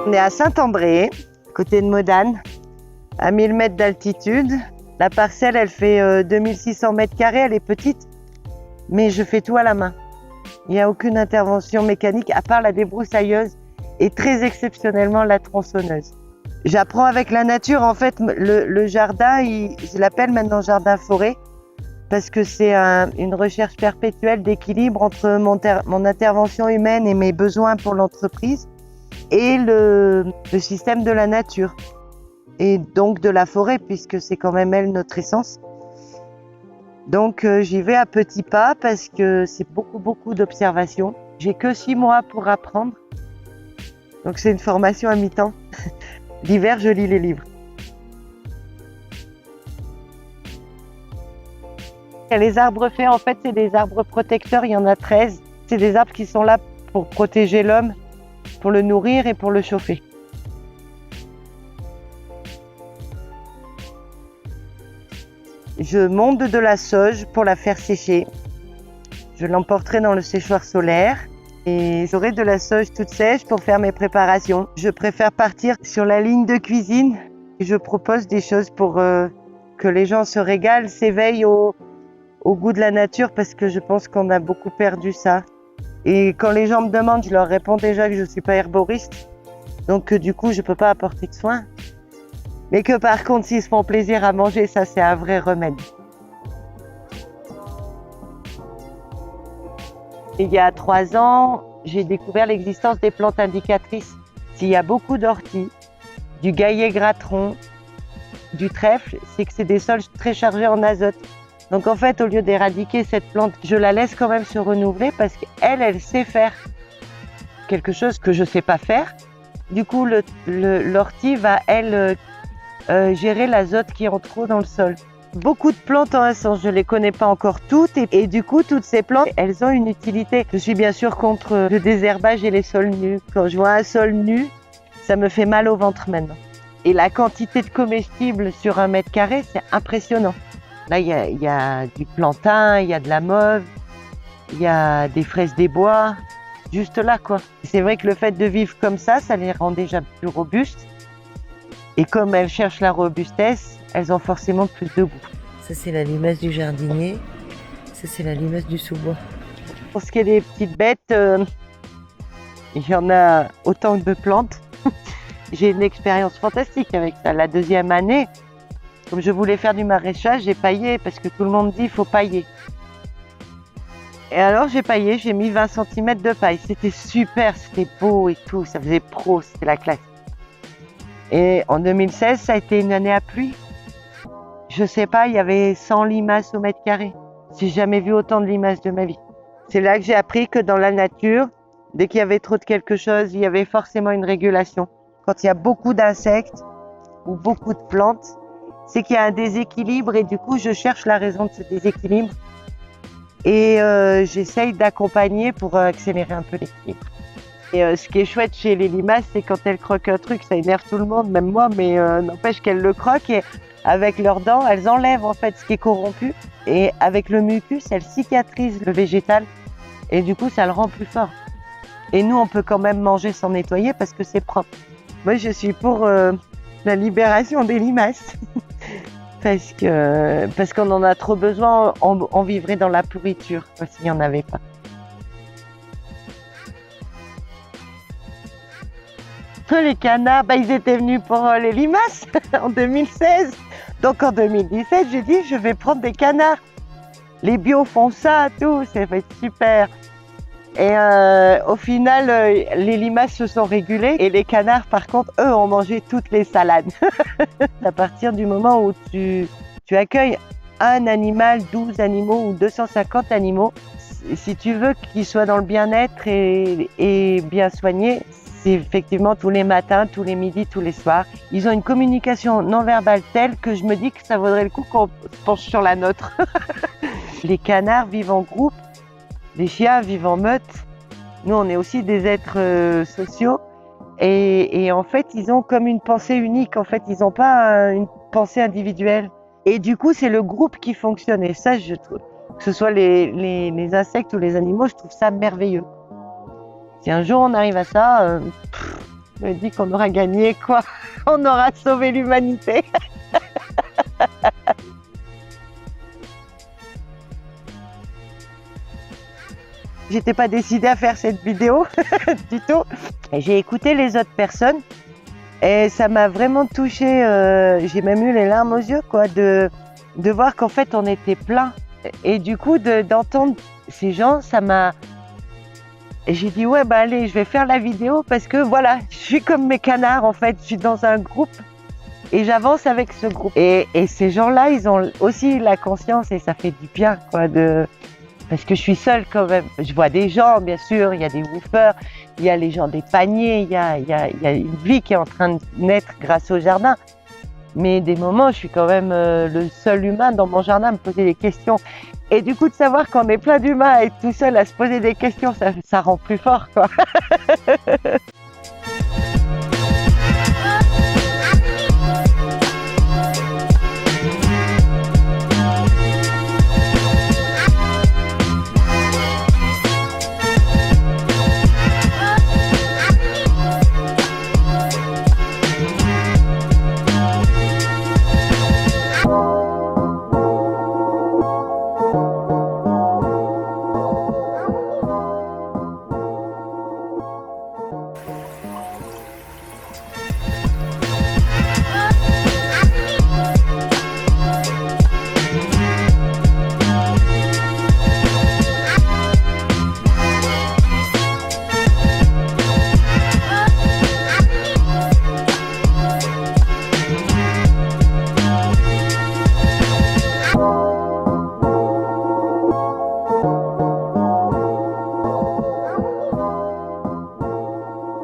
On est à Saint-André, côté de Modane, à 1000 mètres d'altitude. La parcelle, elle fait 2600 mètres carrés, elle est petite, mais je fais tout à la main. Il n'y a aucune intervention mécanique, à part la débroussailleuse et très exceptionnellement la tronçonneuse. J'apprends avec la nature, en fait, le jardin, je l'appelle maintenant jardin-forêt, parce que c'est une recherche perpétuelle d'équilibre entre mon intervention humaine et mes besoins pour l'entreprise et le système de la nature, et donc de la forêt, puisque c'est quand même elle notre essence. Donc j'y vais à petits pas parce que c'est beaucoup d'observations. J'ai que 6 mois pour apprendre, donc c'est une formation à mi-temps. L'hiver, je lis les livres. Les arbres fées, en fait, c'est des arbres protecteurs, il y en a 13. C'est des arbres qui sont là pour protéger l'homme, pour le nourrir et pour le chauffer. Je monte de la sauge pour la faire sécher. Je l'emporterai dans le séchoir solaire et j'aurai de la sauge toute sèche pour faire mes préparations. Je préfère partir sur la ligne de cuisine. Je propose des choses pour que les gens se régalent, s'éveillent au goût de la nature, parce que je pense qu'on a beaucoup perdu ça. Et quand les gens me demandent, je leur réponds déjà que je ne suis pas herboriste, donc du coup je ne peux pas apporter de soins. Mais que par contre, s'ils se font plaisir à manger, ça c'est un vrai remède. Il y a 3 ans, j'ai découvert l'existence des plantes indicatrices. S'il y a beaucoup d'orties, du gaillet gratteron, du trèfle, c'est que c'est des sols très chargés en azote. Donc en fait, au lieu d'éradiquer cette plante, je la laisse quand même se renouveler parce qu'elle sait faire quelque chose que je ne sais pas faire. Du coup, l'ortie va, elle, gérer l'azote qui est en trop dans le sol. Beaucoup de plantes ont un sens, je ne les connais pas encore toutes et du coup, toutes ces plantes, elles ont une utilité. Je suis bien sûr contre le désherbage et les sols nus. Quand je vois un sol nu, ça me fait mal au ventre maintenant. Et la quantité de comestibles sur 1 mètre carré, c'est impressionnant. Là, il y a du plantain, il y a de la mauve, il y a des fraises des bois, juste là, quoi. C'est vrai que le fait de vivre comme ça les rend déjà plus robustes. Et comme elles cherchent la robustesse, elles ont forcément plus de goût. Ça, c'est la limace du jardinier. Ça, c'est la limace du sous-bois. Pour ce qui est des petites bêtes, il y en a autant de plantes. J'ai une expérience fantastique avec ça. La 2e année, comme je voulais faire du maraîchage, j'ai paillé parce que tout le monde dit qu'il faut pailler. Et alors j'ai paillé, j'ai mis 20 cm de paille. C'était super, c'était beau et tout, ça faisait pro, c'était la classe. Et en 2016, ça a été une année à pluie. Je sais pas, il y avait 100 limaces au mètre carré. J'ai jamais vu autant de limaces de ma vie. C'est là que j'ai appris que dans la nature, dès qu'il y avait trop de quelque chose, il y avait forcément une régulation. Quand il y a beaucoup d'insectes ou beaucoup de plantes, c'est qu'il y a un déséquilibre et du coup, je cherche la raison de ce déséquilibre. Et j'essaye d'accompagner pour accélérer un peu l'équilibre. Et ce qui est chouette chez les limaces, c'est quand elles croquent un truc, ça énerve tout le monde, même moi, mais n'empêche qu'elles le croquent et avec leurs dents, elles enlèvent en fait ce qui est corrompu. Et avec le mucus, elles cicatrisent le végétal et du coup, ça le rend plus fort. Et nous, on peut quand même manger sans nettoyer parce que c'est propre. Moi, je suis pour la libération des limaces. parce qu'on en a trop besoin, on vivrait dans la pourriture s'il n'y en avait pas. Les canards, ils étaient venus pour les limaces en 2016. Donc en 2017, j'ai dit je vais prendre des canards. Les bio font ça, tout, ça va être super. Et au final, les limaces se sont régulées et les canards, par contre, eux, ont mangé toutes les salades. À partir du moment où tu accueilles un animal, 12 animaux ou 250 animaux, si tu veux qu'ils soient dans le bien-être et bien soignés, c'est effectivement tous les matins, tous les midis, tous les soirs. Ils ont une communication non verbale telle que je me dis que ça vaudrait le coup qu'on se penche sur la nôtre. Les canards vivent en groupe, les chiens vivent en meute. Nous, on est aussi des êtres sociaux. Et en fait, ils ont comme une pensée unique. En fait, ils n'ont pas une pensée individuelle. Et du coup, c'est le groupe qui fonctionne. Et ça, je trouve, que ce soit les insectes ou les animaux, je trouve ça merveilleux. Si un jour on arrive à ça, je me dis qu'on aura gagné, quoi. On aura sauvé l'humanité. J'étais pas décidée à faire cette vidéo du tout. J'ai écouté les autres personnes et ça m'a vraiment touchée. J'ai même eu les larmes aux yeux, quoi, de voir qu'en fait on était plein. Et du coup, d'entendre ces gens, ça m'a... J'ai dit, ouais, bah allez, je vais faire la vidéo parce que voilà, je suis comme mes canards en fait. Je suis dans un groupe et j'avance avec ce groupe. Et ces gens-là, ils ont aussi la conscience et ça fait du bien, quoi, parce que je suis seule quand même. Je vois des gens, bien sûr, il y a des woofers, il y a les gens des paniers, il y a une vie qui est en train de naître grâce au jardin. Mais des moments, je suis quand même le seul humain dans mon jardin à me poser des questions. Et du coup, de savoir qu'on est plein d'humains et tout seul à se poser des questions, ça rend plus fort, quoi.